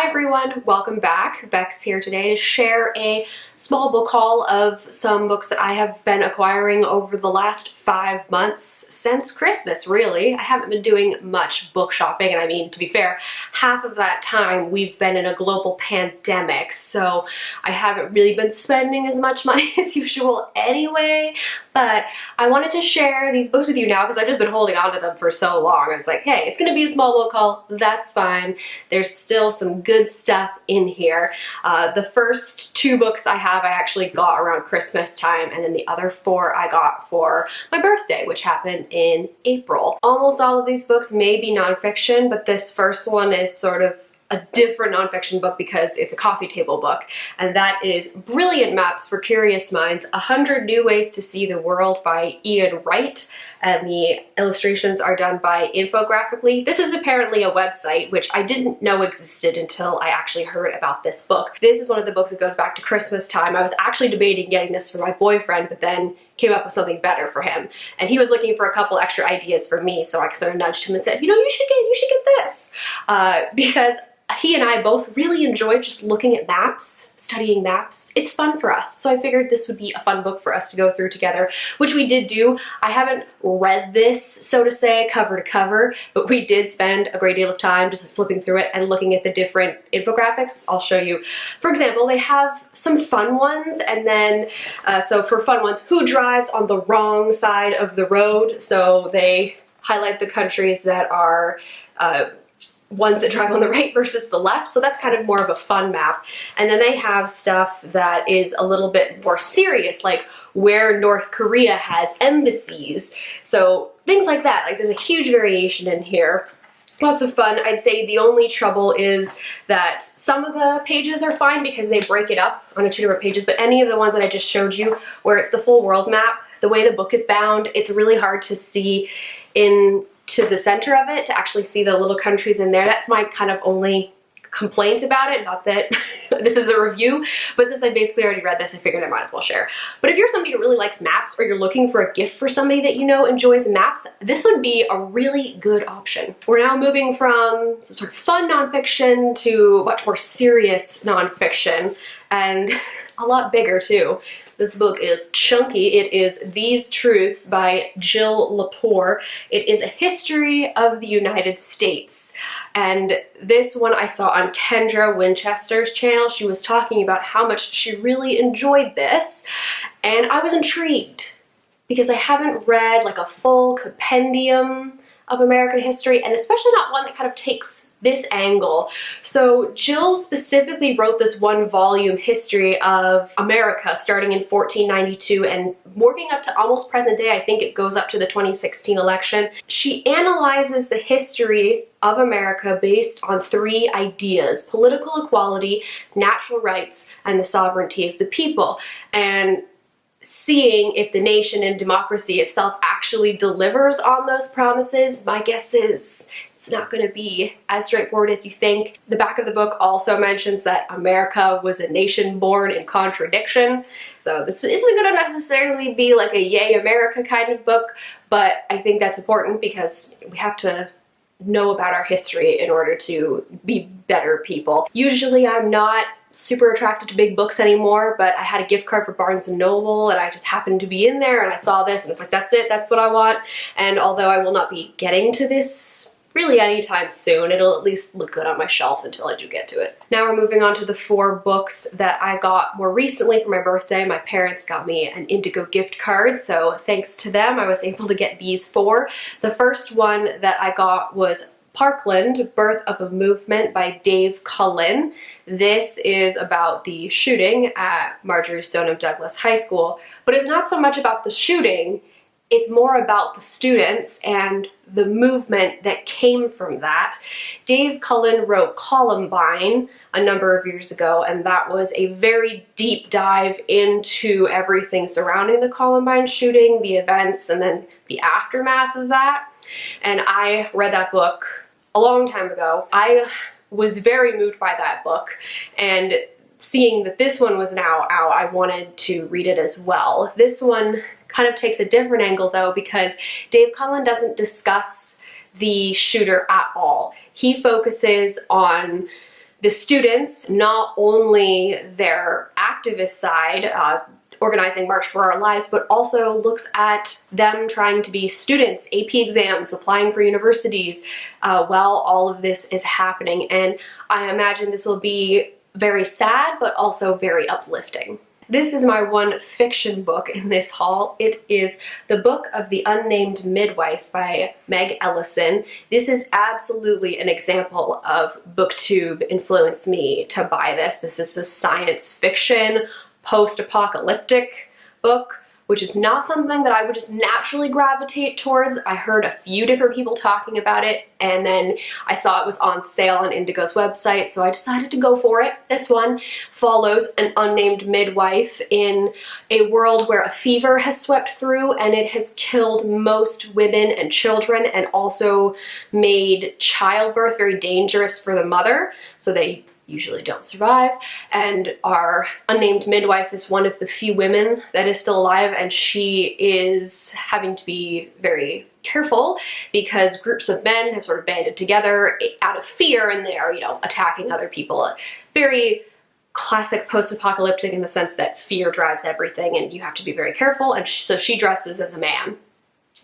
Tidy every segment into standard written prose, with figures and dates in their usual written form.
Hi everyone, welcome back. Bex here today to share a small book haul of some books that I have been acquiring over the last 5 months since Christmas, really. I haven't been doing much book shopping, and I mean, to be fair, half of that time we've been in a global pandemic, so I haven't really been spending as much money as usual anyway, but I wanted to share these books with you now because I've just been holding on to them for so long. It's like, hey, it's gonna be a small book haul, that's fine. There's still some good stuff in here. The first 2 books I actually got around Christmas time, and then the other 4 I got for my birthday, which happened in April. Almost all of these books may be nonfiction, but this first one is sort of a different nonfiction book because it's a coffee table book, and that is Brilliant Maps for Curious Minds, 100 New Ways to See the World by Ian Wright, and the illustrations are done by Infographically. This is apparently a website, which I didn't know existed until I actually heard about this book. This is one of the books that goes back to Christmas time. I was actually debating getting this for my boyfriend, but then came up with something better for him. And he was looking for a couple extra ideas for me, so I sort of nudged him and said, you know, you should get this. Because he and I both really enjoyed just looking at maps, studying maps. It's fun for us. So I figured this would be a fun book for us to go through together, which we did do. I haven't read this, so to say, cover to cover, but we did spend a great deal of time just flipping through it and looking at the different infographics. I'll show you. For example, they have some fun ones, and then, so for fun ones, who drives on the wrong side of the road? So they highlight the countries that are ones that drive on the right versus the left, so that's kind of more of a fun map. And then they have stuff that is a little bit more serious, like where North Korea has embassies. So things like that. Like, there's a huge variation in here. Lots of fun. I'd say the only trouble is that some of the pages are fine because they break it up onto 2 different pages, but any of the ones that I just showed you where it's the full world map, the way the book is bound, it's really hard to see to the center of it, to actually see the little countries in there. That's my kind of only complaint about it. Not that this is a review, but since I basically already read this, I figured I might as well share. But if you're somebody who really likes maps, or you're looking for a gift for somebody that you know enjoys maps, this would be a really good option. We're now moving from some sort of fun nonfiction to much more serious nonfiction, and a lot bigger too. This book is chunky. It is These Truths by Jill Lepore. It is a history of the United States. And this one I saw on Kendra Winchester's channel. She was talking about how much she really enjoyed this. And I was intrigued because I haven't read like a full compendium of American history, and especially not one that kind of takes this angle. So Jill specifically wrote this 1-volume history of America starting in 1492 and working up to almost present day. I think it goes up to the 2016 election. She analyzes the history of America based on 3 ideas: political equality, natural rights, and the sovereignty of the people. And seeing if the nation and democracy itself actually delivers on those promises, my guess is it's not going to be as straightforward as you think. The back of the book also mentions that America was a nation born in contradiction. So this isn't going to necessarily be like a yay America kind of book, but I think that's important because we have to know about our history in order to be better people. Usually I'm not super attracted to big books anymore, but I had a gift card for Barnes & Noble and I just happened to be in there and I saw this and it's like, that's it, that's what I want. And although I will not be getting to this really anytime soon, it'll at least look good on my shelf until I do get to it. Now we're moving on to the 4 books that I got more recently for my birthday. My parents got me an Indigo gift card, so thanks to them I was able to get these 4. The first one that I got was Parkland, Birth of a Movement by Dave Cullen. This is about the shooting at Marjorie Stoneman Douglas High School, but it's not so much about the shooting, it's more about the students and the movement that came from that. Dave Cullen wrote Columbine a number of years ago, and that was a very deep dive into everything surrounding the Columbine shooting, the events, and then the aftermath of that. And I read that book a long time ago. I was very moved by that book, and seeing that this one was now out, I wanted to read it as well. This one kind of takes a different angle though, because Dave Cullen doesn't discuss the shooter at all. He focuses on the students, not only their activist side, organizing March for Our Lives, but also looks at them trying to be students, AP exams, applying for universities while all of this is happening. And I imagine this will be very sad, but also very uplifting. This is my one fiction book in this haul. It is the book of The Unnamed Midwife by Meg Ellison. This is absolutely an example of Booktube influenced me to buy this. This is a science fiction, post-apocalyptic book, which is not something that I would just naturally gravitate towards. I heard a few different people talking about it, and then I saw it was on sale on Indigo's website, so I decided to go for it. This one follows an unnamed midwife in a world where a fever has swept through, and it has killed most women and children, and also made childbirth very dangerous for the mother, so they usually don't survive. And our unnamed midwife is one of the few women that is still alive, and she is having to be very careful because groups of men have sort of banded together out of fear, and they are, attacking other people. Very classic post-apocalyptic in the sense that fear drives everything and you have to be very careful, and so she dresses as a man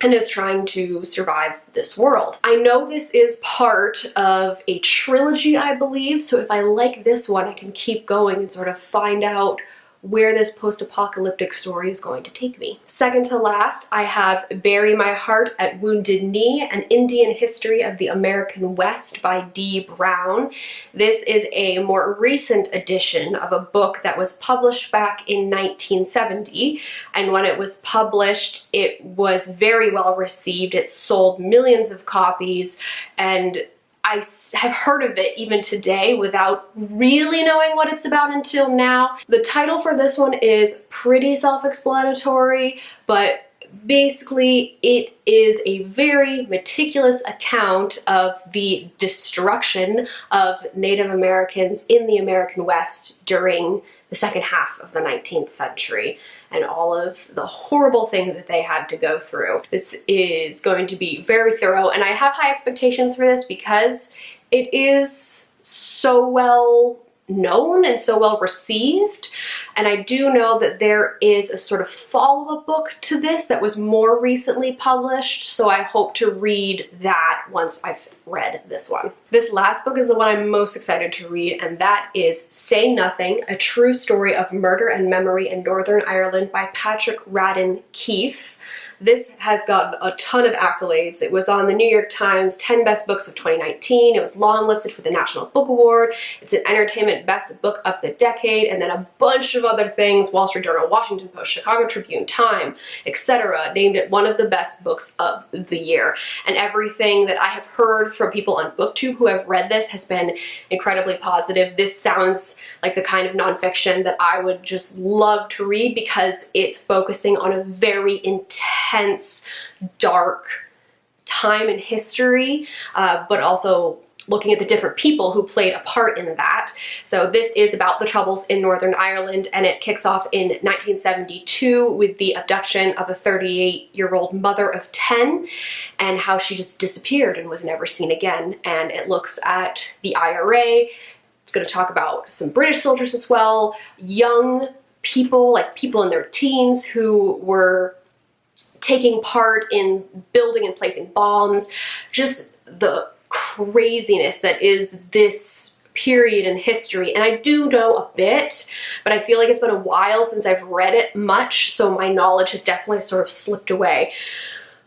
and is trying to survive this world. I know this is part of a trilogy, I believe, so if I like this one, I can keep going and sort of find out where this post-apocalyptic story is going to take me. Second to last, I have Bury My Heart at Wounded Knee, An Indian History of the American West by D. Brown. This is a more recent edition of a book that was published back in 1970, and when it was published, it was very well received. It sold millions of copies, and I have heard of it even today without really knowing what it's about until now. The title for this one is pretty self-explanatory, but basically it is a very meticulous account of the destruction of Native Americans in the American West during the second half of the 19th century and all of the horrible things that they had to go through. This is going to be very thorough, and I have high expectations for this because it is so well known and so well received. And I do know that there is a sort of follow-up book to this that was more recently published, so I hope to read that once I've read this one. This last book is the one I'm most excited to read, and that is Say Nothing, A True Story of Murder and Memory in Northern Ireland by Patrick Radden Keefe. This has gotten a ton of accolades. It was on the New York Times 10 Best Books of 2019. It was longlisted for the National Book Award. It's an Entertainment Best Book of the Decade, and then a bunch of other things, Wall Street Journal, Washington Post, Chicago Tribune, Time, etc., named it one of the best books of the year. And everything that I have heard from people on Booktube who have read this has been incredibly positive. This sounds like the kind of nonfiction that I would just love to read because it's focusing on a very intense, dark time in history, but also looking at the different people who played a part in that. So this is about the Troubles in Northern Ireland, and it kicks off in 1972 with the abduction of a 38-year-old mother of 10 and how she just disappeared and was never seen again. And it looks at the IRA. It's going to talk about some British soldiers as well, young people, like people in their teens who were taking part in building and placing bombs, just the craziness that is this period in history. And I do know a bit, but I feel like it's been a while since I've read it much, so my knowledge has definitely sort of slipped away.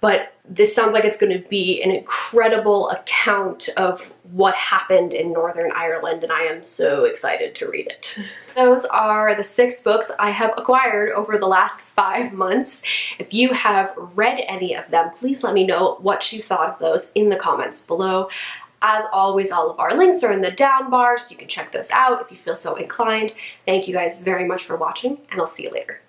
But this sounds like it's going to be an incredible account of what happened in Northern Ireland, and I am so excited to read it. Those are the 6 books I have acquired over the last 5 months. If you have read any of them, please let me know what you thought of those in the comments below. As always, all of our links are in the down bar, so you can check those out if you feel so inclined. Thank you guys very much for watching, and I'll see you later.